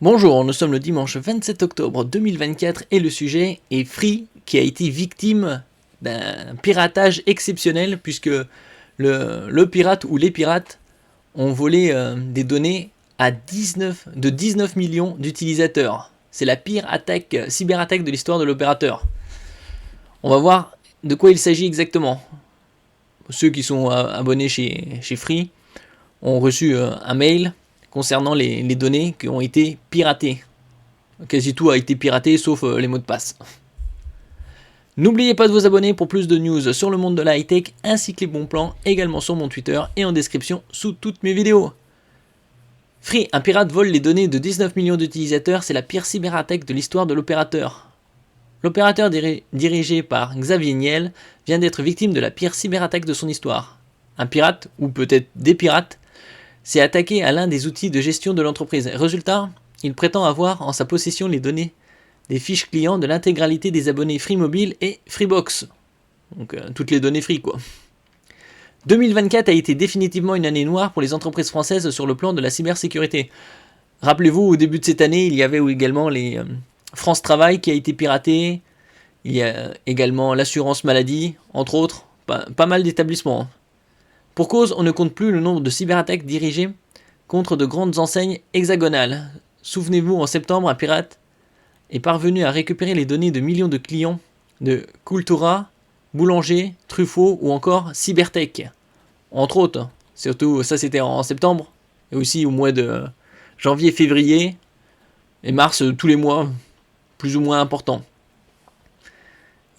Bonjour, nous sommes le dimanche 27 octobre 2024 et le sujet est Free qui a été victime d'un piratage exceptionnel puisque le pirate ou les pirates ont volé des données à 19 millions d'utilisateurs. C'est la pire cyberattaque de l'histoire de l'opérateur. On va voir de quoi il s'agit exactement. Ceux qui sont abonnés chez Free ont reçu un mail concernant les données qui ont été piratées. Quasi tout a été piraté sauf les mots de passe. N'oubliez pas de vous abonner pour plus de news sur le monde de la high-tech ainsi que les bons plans également sur mon Twitter et en description sous toutes mes vidéos. Free, un pirate vole les données de 19 millions d'utilisateurs, c'est la pire cyberattaque de l'histoire de l'opérateur. L'opérateur dirigé par Xavier Niel vient d'être victime de la pire cyberattaque de son histoire. Un pirate, ou peut-être des pirates, s'est attaqué à l'un des outils de gestion de l'entreprise. Résultat, il prétend avoir en sa possession les données des fiches clients de l'intégralité des abonnés Free Mobile et Freebox. Donc toutes les données Free quoi. 2024 a été définitivement une année noire pour les entreprises françaises sur le plan de la cybersécurité. Rappelez-vous, au début de cette année, il y avait également les France Travail qui a été piraté. Il y a également l'assurance maladie, entre autres. Pas mal d'établissements. Pour cause, on ne compte plus le nombre de cyberattaques dirigées contre de grandes enseignes hexagonales. Souvenez-vous, en septembre, un pirate est parvenu à récupérer les données de millions de clients de Cultura, Boulanger, Truffaut ou encore Cybertech. Entre autres, surtout ça c'était en septembre, et aussi au mois de janvier, février et mars, tous les mois, plus ou moins importants.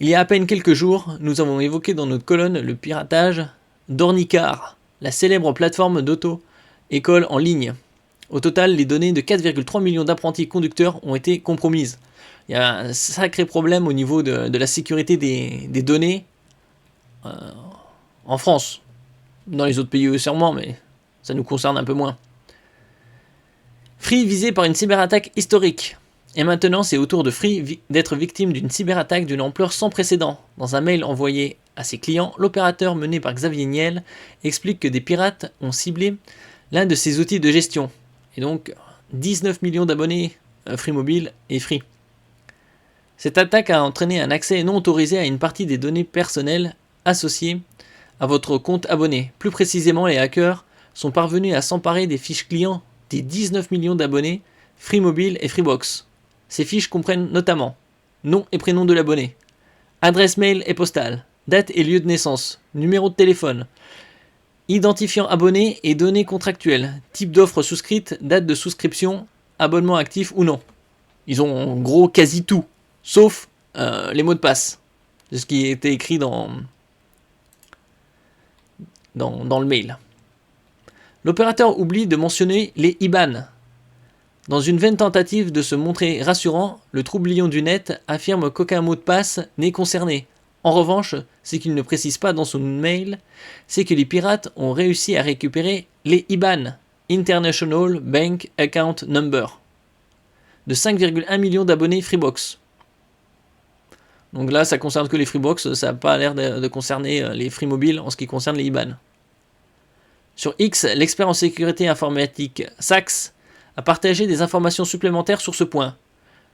Il y a à peine quelques jours, nous avons évoqué dans notre colonne le piratage d'Ornicar, la célèbre plateforme d'auto-école en ligne. Au total, les données de 4,3 millions d'apprentis conducteurs ont été compromises. Il y a un sacré problème au niveau de la sécurité des données en France. Dans les autres pays sûrement, mais ça nous concerne un peu moins. Free visé par une cyberattaque historique. Et maintenant, c'est au tour de Free d'être victime d'une cyberattaque d'une ampleur sans précédent. Dans un mail envoyé à ses clients, l'opérateur mené par Xavier Niel explique que des pirates ont ciblé l'un de ses outils de gestion. Et donc, 19 millions d'abonnés Free Mobile et Free. Cette attaque a entraîné un accès non autorisé à une partie des données personnelles associées à votre compte abonné. Plus précisément, les hackers sont parvenus à s'emparer des fiches clients des 19 millions d'abonnés Free Mobile et Freebox. Ces fiches comprennent notamment nom et prénom de l'abonné, adresse mail et postale, date et lieu de naissance, numéro de téléphone, identifiant abonné et données contractuelles, type d'offre souscrite, date de souscription, abonnement actif ou non. Ils ont en gros quasi tout, sauf les mots de passe. C'est ce qui était écrit dans le mail. L'opérateur oublie de mentionner les IBAN. Dans une vaine tentative de se montrer rassurant, le troublion du net affirme qu'aucun mot de passe n'est concerné. En revanche, ce qu'il ne précise pas dans son mail, c'est que les pirates ont réussi à récupérer les IBAN, International Bank Account Number, de 5,1 millions d'abonnés Freebox. Donc là, ça concerne que les Freebox, ça n'a pas l'air de concerner les Free Mobile en ce qui concerne les IBAN. Sur X, l'expert en sécurité informatique Sachs a partagé des informations supplémentaires sur ce point.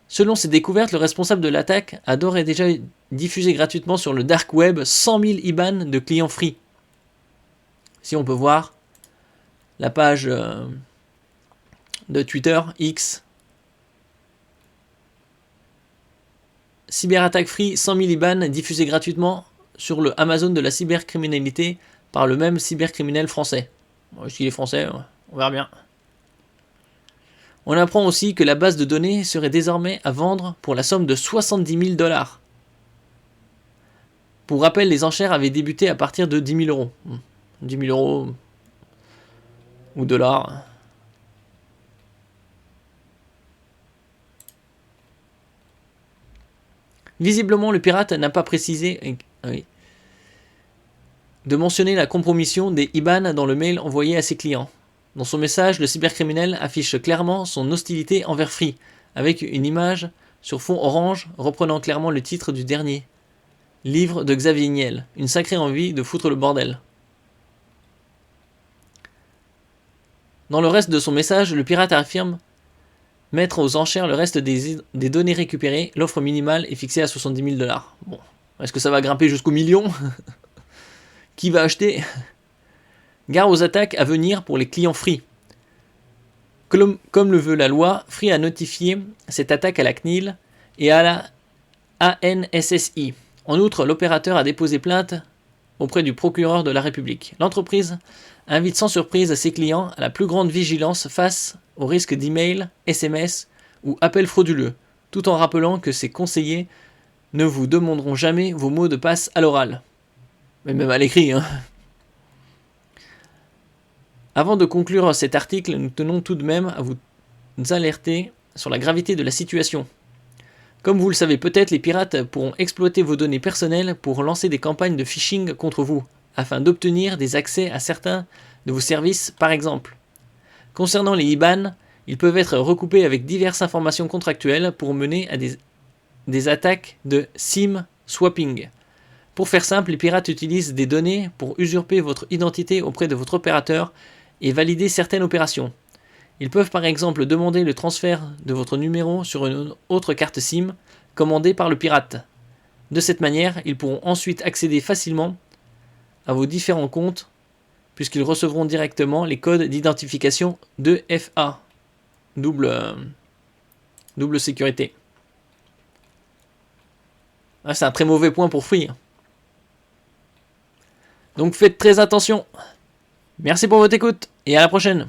Selon ses découvertes, le responsable de l'attaque a d'ores et déjà diffusé gratuitement sur le dark web 100 000 IBAN de clients Free. Ici, on peut voir la page de Twitter, X. Cyberattaque Free, 100 000 IBAN diffusés gratuitement sur le Amazon de la cybercriminalité par le même cybercriminel français. Bon, s'il est français, on verra bien. On apprend aussi que la base de données serait désormais à vendre pour la somme de 70 000 $. Pour rappel, les enchères avaient débuté à partir de 10 000 €. 10 000 € ou dollars. Visiblement, le pirate n'a pas précisé de mentionner la compromission des IBAN dans le mail envoyé à ses clients. Dans son message, le cybercriminel affiche clairement son hostilité envers Free, avec une image sur fond orange reprenant clairement le titre du dernier livre de Xavier Niel, une sacrée envie de foutre le bordel. Dans le reste de son message, le pirate affirme mettre aux enchères le reste des données récupérées. L'offre minimale est fixée à 70 000 $. Bon, est-ce que ça va grimper jusqu'au million? Qui va acheter? Gare aux attaques à venir pour les clients Free. Comme le veut la loi, Free a notifié cette attaque à la CNIL et à la ANSSI. En outre, l'opérateur a déposé plainte auprès du procureur de la République. L'entreprise invite sans surprise ses clients à la plus grande vigilance face au risque d'email, SMS ou appels frauduleux, tout en rappelant que ses conseillers ne vous demanderont jamais vos mots de passe à l'oral. Mais même à l'écrit, hein. Avant de conclure cet article, nous tenons tout de même à vous alerter sur la gravité de la situation. Comme vous le savez peut-être, les pirates pourront exploiter vos données personnelles pour lancer des campagnes de phishing contre vous, afin d'obtenir des accès à certains de vos services par exemple. Concernant les IBAN, ils peuvent être recoupés avec diverses informations contractuelles pour mener à des attaques de SIM swapping. Pour faire simple, les pirates utilisent des données pour usurper votre identité auprès de votre opérateur et valider certaines opérations. Ils peuvent par exemple demander le transfert de votre numéro sur une autre carte SIM commandée par le pirate. De cette manière, ils pourront ensuite accéder facilement à vos différents comptes puisqu'ils recevront directement les codes d'identification 2FA. Double sécurité. Ah, c'est un très mauvais point pour Free. Donc faites très attention. Merci pour votre écoute et à la prochaine.